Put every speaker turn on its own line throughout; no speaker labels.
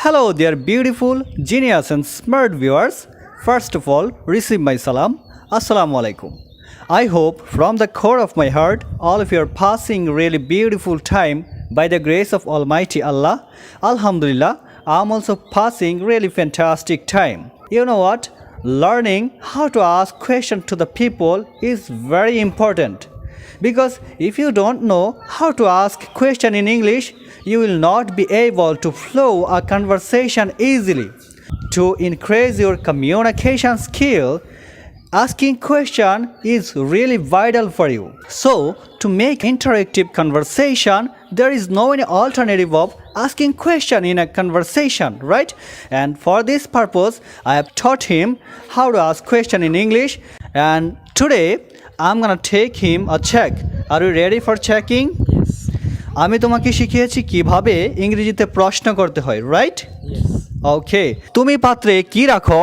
Hello, dear beautiful, genius, and smart viewers. First of all, receive my salam. Assalamu alaikum. I hope from the core of my heart, all of you are passing really beautiful time by the grace of Almighty Allah. Alhamdulillah, I'm also passing really fantastic time. You know what? Learning how to ask questions to the people is very important. Because if you don't know how to ask question in English, you will not be able to flow a conversation easily. To increase your communication skill, asking question is really vital for you. So, to make interactive conversation, there is no any alternative of asking question in a conversation, right? And for this purpose, I have taught him how to ask question in English. And today, I'm gonna take him a check. Are you ready for checking?
Yes.
আমি তোমাকে শিখিয়েছি কিভাবে ইংরেজিতে প্রশ্ন করতে হয়, right?
Yes.
ওকে, তুমি পাত্রে কি রাখো?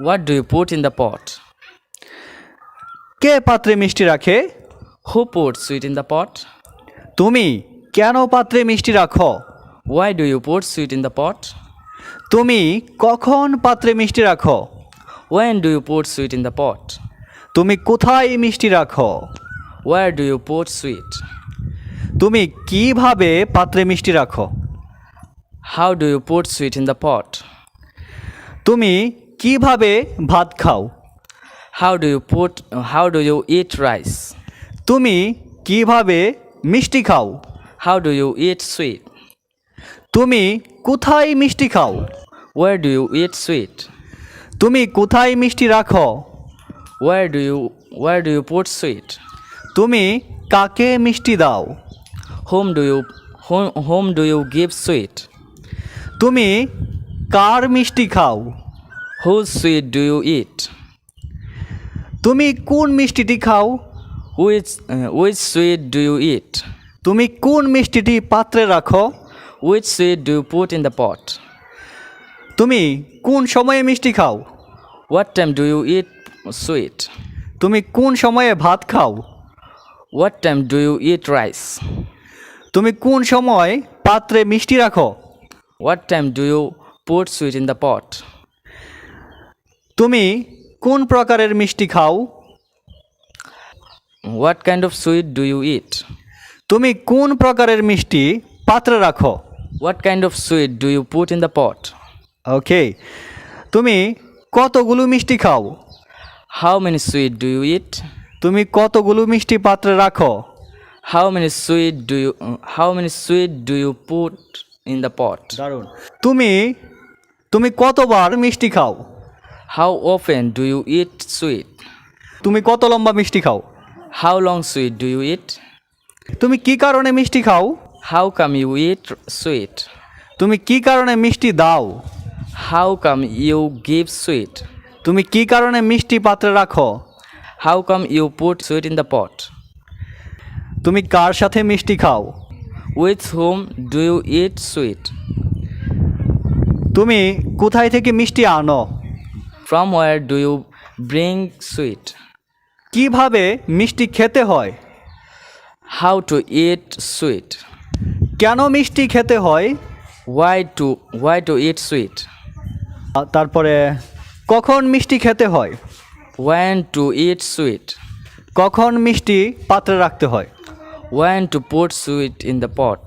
What do you put in the pot?
কে পাত্রে মিষ্টি রাখে?
Who puts sweet in the pot?
তুমি কেন পাত্রে মিষ্টি রাখো?
Why do you put sweet in the pot?
তুমি কখন পাত্রে মিষ্টি রাখো?
When do you put sweet in the pot?
তুমি কোথায় মিষ্টি রাখো?
Where do you put sweet?
তুমি কিভাবে পাত্রে মিষ্টি রাখো?
How do you put sweet in the pot?
তুমি কিভাবে ভাত খাও?
How do you eat rice?
তুমি কিভাবে মিষ্টি খাও?
How do you eat sweet?
তুমি কোথায় মিষ্টি খাও?
Where do you eat sweet?
তুমি কোথায় মিষ্টি রাখো?
Where do you put sweet?
তুমি কাকে মিষ্টি দাও?
Whom do you give sweet?
তুমি কার মিষ্টি খাও?
Whose sweet do you eat?
তুমি কোন মিষ্টিটি খাও?
Which sweet do you eat?
তুমি কোন মিষ্টিটি পাত্রে রাখো?
Which sweet do you put in the pot?
তুমি কোন সময়ে মিষ্টি খাও?
What time do you eat sweet?
তুমি কোন সময়ে ভাত খাও?
What time do you eat rice?
তুমি কোন সময় পাত্রে মিষ্টি রাখো?
What time do you put sweet in the pot?
তুমি কোন প্রকারের মিষ্টি খাও?
What kind of sweet do you eat?
তুমি কোন প্রকারের মিষ্টি পাত্রে রাখো?
What kind of sweet do you put in the pot?
ওকে, তুমি কতগুলো মিষ্টি খাও?
How many sweet do you eat?
তুমি কতগুলো মিষ্টি পাত্রে রাখো?
How many sweet do you put in the pot?
দারুণ। তুমি কতবার মিষ্টি খাও?
How often do you eat sweet?
তুমি কত লম্বা মিষ্টি খাও?
How long sweet do you eat?
তুমি কি কারণে মিষ্টি খাও?
How come you eat sweet?
তুমি কি কারণে মিষ্টি দাও?
How come you give sweet?
তুমি কি কারণে মিষ্টি পাত্রে রাখো?
How come you put sweet in the pot?
তুমি কার সাথে মিষ্টি খাও?
With whom do you eat sweet?
তুমি কোথায় থেকে মিষ্টি আনো?
From where do you bring sweet?
কিভাবে মিষ্টি খেতে হয়?
How to eat sweet?
কেন মিষ্টি খেতে হয়?
Why to eat sweet?
তারপরে কখন মিষ্টি খেতে হয়?
When to eat sweet?
কখন মিষ্টি পাত্রে রাখতে হয়?
When to put sweet in the pot?